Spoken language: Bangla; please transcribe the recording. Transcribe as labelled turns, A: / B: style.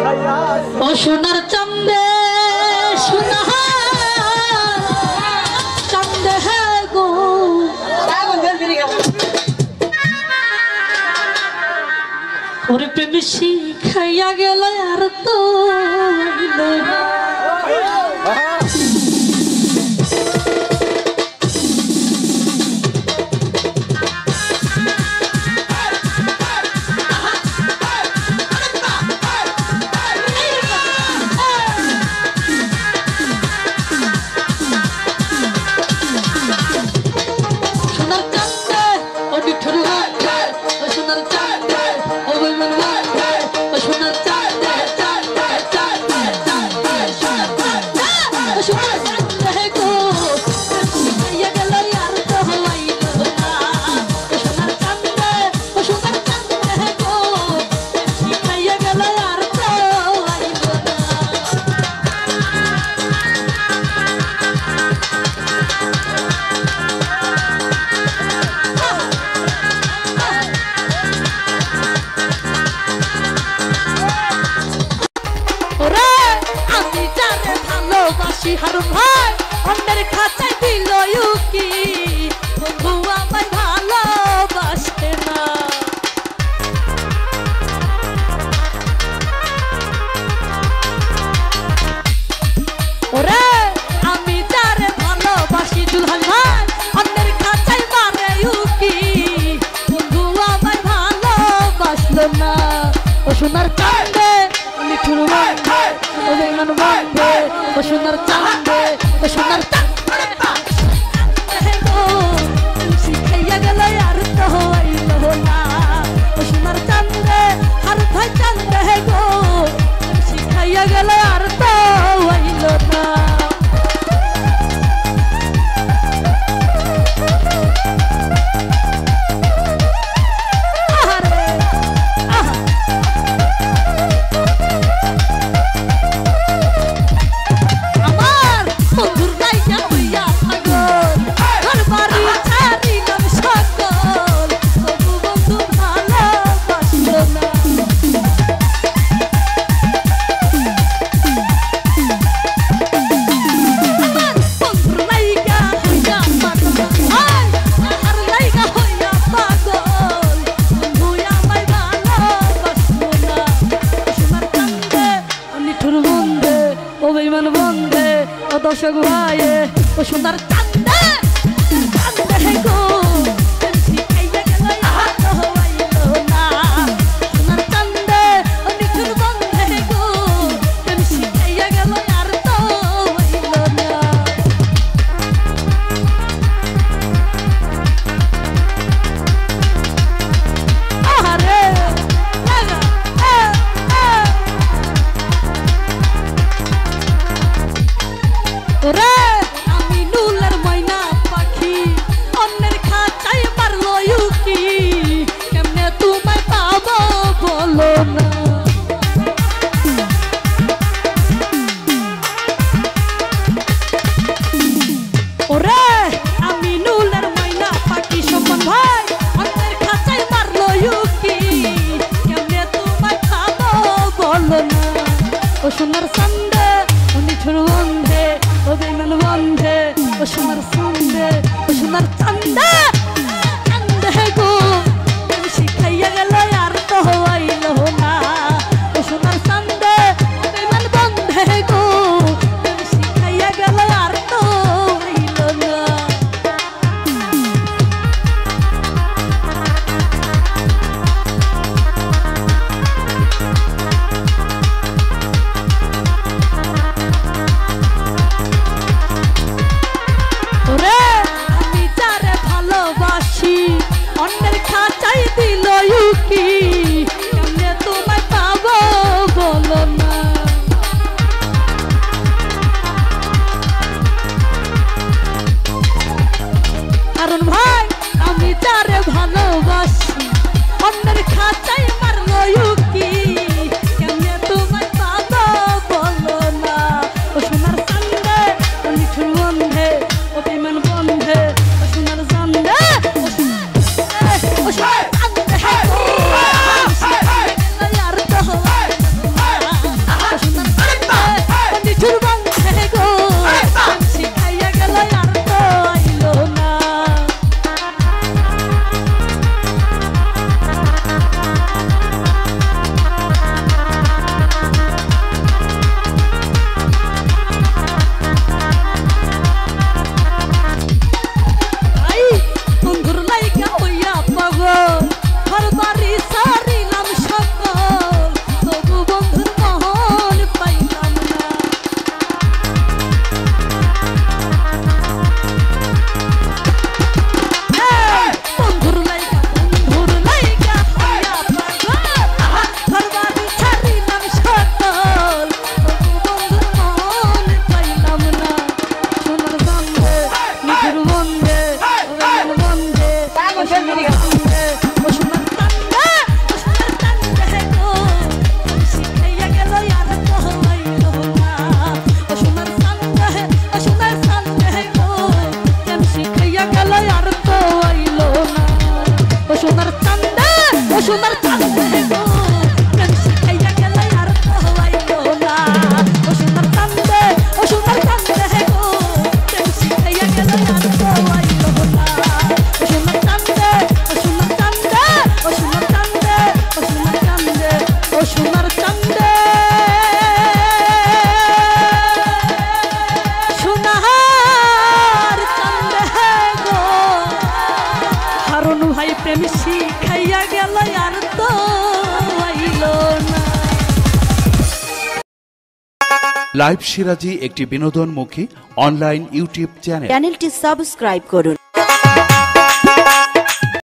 A: ও সোনার চাঁদে সোনার চাঁদে হে গো ওরে প্রেম শিখাইয়া গেল আর তো হারুন ভাই অন্যের খাঁচায় দিল ইউকি বন্ধু আমায় ভালোবাসে না ওরে আমি যারে ভালোবাসি দুলহান ভাই অন্যের খাঁচায় মারে ইউকি বন্ধু আমায় ভালোবাসলো না ও সোনার চাঁদে মিঠুর বন্ধে ও বেমান বন্ধে ও সোনার চাঁদে ও সোনার চাঁদে গো শিখাইয়া গেল আর তো হইল না ও সোনার চাঁদে আর ভাই চাঁদে গো শিখাইয়া গেল আর তো হইল না দর্শক ভাই ও সোনার চাঁদে চাঁদে গো শিখাইয়া গেল আর তো হইল না সোনার চাঁদে ও নিঠুর বন্ধে গো শিখাইয়া গেল আর তো হইল না আরে ওরে আমি নুলের ময়না পাখি অন্যের খাঁচায় মারলো ইউকি কেমনে তোমায় পাবো বলো না ওরে আমি নুলের ময়না পাখি সম্মান ভাই অন্যের খাঁচায় মারলো ইউকি কেমনে তোমায় পাবো বলো না ও সোনার চাঁদে ও নিঠুর বন্ধে ও বেমান বন্ধে ও সোনার চাঁদে ও সোনার চাঁদে চাঁদে গো শিখাইয়া গেল আর তো হইল না ও সোনার চাঁদে ও বেমান বন্ধে গো শিখাইয়া গেল আর তো হইল না ওরে আমি যারে ভালো কান্দে গো প্রেম শিখাইয়া গেল আর তো আইলো না ও সোনার কান্দে ও সোনার কান্দে গো প্রেম শিখাইয়া গেল আর তো আইলো না ও সোনার কান্দে ও সোনার কান্দে ও সোনার কান্দে ও সোনার কান্দে ও সোনার কান্দে সোনার কান্দে গো হারুন ভাই প্রেম শিখাইয়া গেল আর তো আইলো না।
B: লাইভ সিরাজি একটি বিনোদনমুখী অনলাইন ইউটিউব চ্যানেল।
C: চ্যানেলটি সাবস্ক্রাইব করুন।